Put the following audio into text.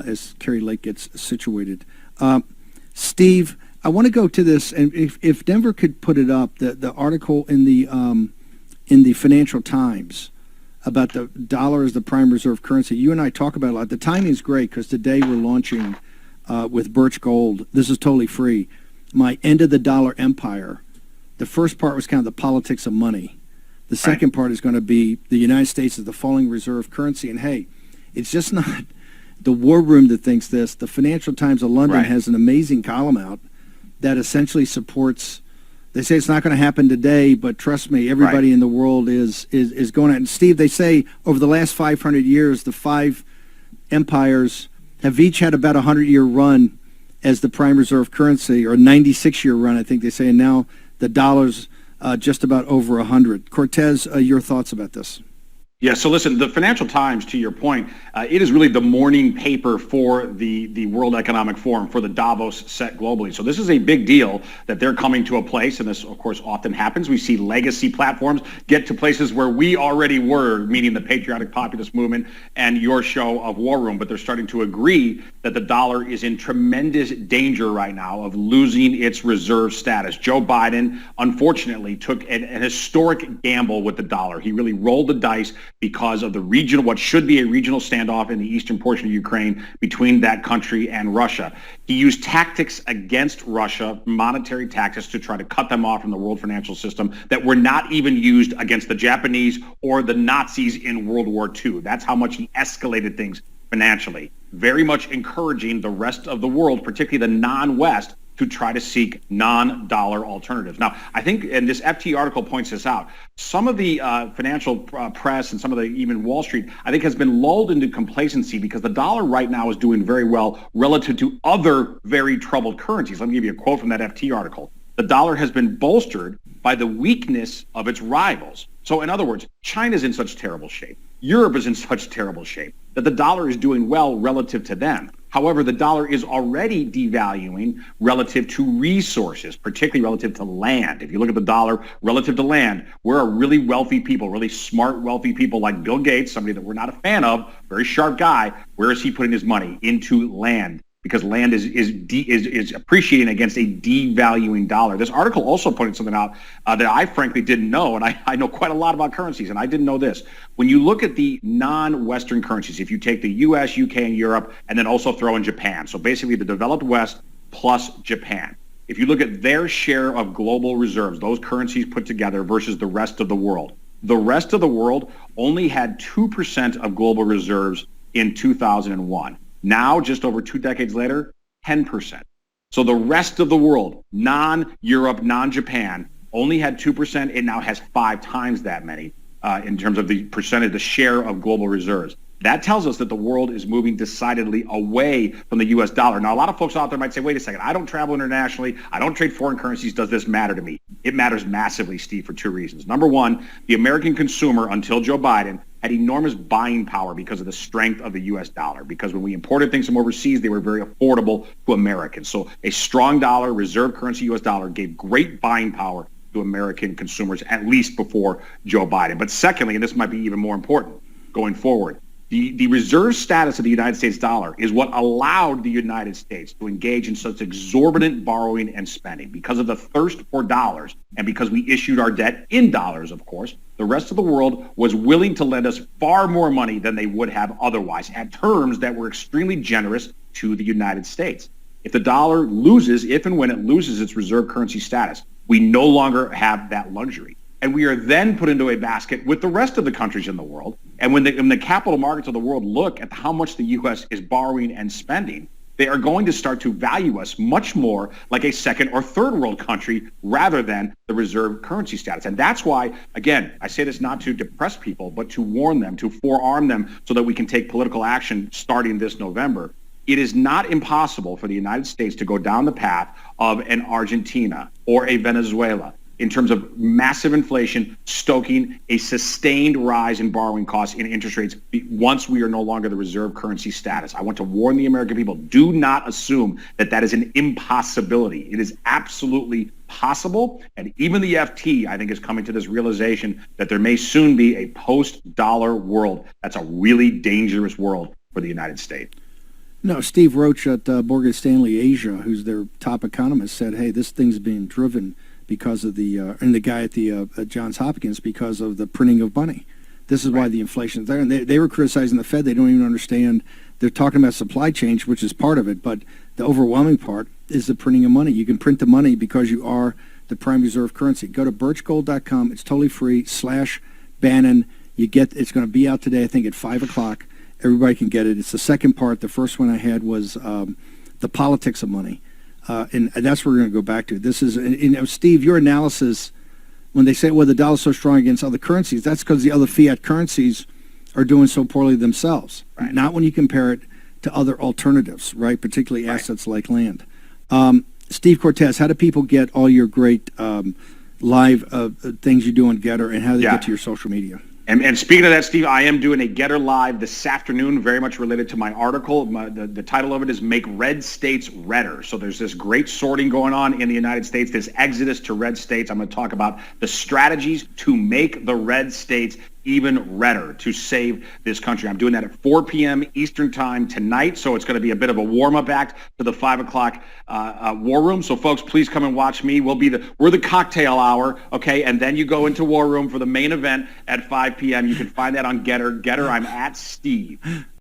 as Carrie Lake gets situated. Steve, I want to go to this, and if Denver could put it up, the article in the Financial Times about the dollar as the prime reserve currency. You and I talk about it a lot. The timing is great because today we're launching with Birch Gold. This is totally free. My End of the Dollar Empire. The first part was kind of the politics of money. The second part is going to be the United States as the falling reserve currency. And hey, it's just not the war room that thinks this. The Financial Times of London has an amazing column out that essentially supports. They say it's not going to happen today, but trust me, everybody in the world is going at it. And Steve, they say over the last 500 years, the five empires have each had about a 100-year run as the prime reserve currency, or a 96-year run, I think they say, and now the dollar's just about over 100. Cortez, your thoughts about this? Yeah, so listen, the Financial Times, to your point, it is really the morning paper for the World Economic Forum, for the Davos set globally. So this is a big deal that they're coming to a place, and this, of course, often happens. We see legacy platforms get to places where we already were, meaning the patriotic populist movement and your show of War Room, but they're starting to agree that the dollar is in tremendous danger right now of losing its reserve status. Joe Biden, unfortunately, took an historic gamble with the dollar. He really rolled the dice because of the regional, what should be a regional standoff in the eastern portion of Ukraine between that country and Russia. He used tactics against Russia, monetary tactics, to try to cut them off from the world financial system that were not even used against the Japanese or the Nazis in World War II. That's how much he escalated things financially, very much encouraging the rest of the world, particularly the non-West, to try to seek non-dollar alternatives. Now, I think, and this FT article points this out, some of the financial press and some of the, even Wall Street, I think has been lulled into complacency because the dollar right now is doing very well relative to other very troubled currencies. Let me give you a quote from that FT article. The dollar has been bolstered by the weakness of its rivals. So in other words, China's in such terrible shape. Europe is in such terrible shape that the dollar is doing well relative to them. However, the dollar is already devaluing relative to resources, particularly relative to land. If you look at the dollar relative to land, we're a really wealthy people, really smart, wealthy people like Bill Gates, somebody that we're not a fan of, very sharp guy. Where is he putting his money? Into land, because land is appreciating against a devaluing dollar. This article also pointed something out that I frankly didn't know, and I know quite a lot about currencies, and I didn't know this. When you look at the non-Western currencies, if you take the US, UK, and Europe, and then also throw in Japan, so basically the developed West plus Japan, if you look at their share of global reserves, those currencies put together versus the rest of the world only had 2% of global reserves in 2001. Now, just over 2 decades later, 10%. So the rest of the world, non-Europe, non-Japan, only had 2%. It now has 5 times that many in terms of the percentage, the share of global reserves. That tells us that the world is moving decidedly away from the U.S. dollar. Now, a lot of folks out there might say, wait a second, I don't travel internationally. I don't trade foreign currencies. Does this matter to me? It matters massively, Steve, for 2 reasons. Number one, the American consumer, until Joe Biden, had enormous buying power because of the strength of the U.S. dollar. Because when we imported things from overseas, they were very affordable to Americans. So a strong dollar, reserve currency U.S. dollar, gave great buying power to American consumers, at least before Joe Biden. But secondly, and this might be even more important going forward, the reserve status of the United States dollar is what allowed the United States to engage in such exorbitant borrowing and spending. Because of the thirst for dollars, and because we issued our debt in dollars, of course, the rest of the world was willing to lend us far more money than they would have otherwise, at terms that were extremely generous to the United States. If the dollar loses, if and when it loses its reserve currency status, we no longer have that luxury. And we are then put into a basket with the rest of the countries in the world. And when the capital markets of the world look at how much the U.S. is borrowing and spending, they are going to start to value us much more like a second or third world country rather than the reserve currency status. And that's why, again, I say this not to depress people, but to warn them, to forearm them so that we can take political action starting this November. It is not impossible for the United States to go down the path of an Argentina or a Venezuela in terms of massive inflation, stoking a sustained rise in borrowing costs and interest rates once we are no longer the reserve currency status. I want to warn the American people, do not assume that that is an impossibility. It is absolutely possible, and even the FT, I think, is coming to this realization that there may soon be a post-dollar world. That's a really dangerous world for the United States. No, Steve Roach at Morgan Stanley Asia, who's their top economist, said, "Hey, this thing's being driven because of the and the guy at the at Johns Hopkins because of the printing of money. This is why the inflation's there." And they were criticizing the Fed. They don't even understand. They're talking about supply chain, which is part of it, but the overwhelming part is the printing of money. You can print the money because you are the prime reserve currency. Go to birchgold.com. It's totally free. /Bannon. It's going to be out today, I think, at 5 o'clock. Everybody can get it. It's the second part. The first one I had was the politics of money. And that's what we're going to go back to. This is, Steve, your analysis, when they say, well, the dollar's so strong against other currencies, that's because the other fiat currencies are doing so poorly themselves. Right. Not when you compare it to other alternatives, right? Particularly assets like land. Steve Cortez, how do people get all your great live things you do on Getter, and how do they get to your social media? And speaking of that, Steve, I am doing a Getter Live this afternoon, very much related to my article. The title of it is Make Red States Redder. So there's this great sorting going on in the United States, this exodus to red states. I'm going to talk about the strategies to make the red states even redder to save this country. I'm doing that at 4 p.m. Eastern time tonight, so it's going to be a bit of a warm-up act to the 5 o'clock War Room. So folks, please come and watch me. We're the cocktail hour, okay? And then you go into War Room for the main event at 5 p.m. You can find that on Getter. Getter, I'm at Steve.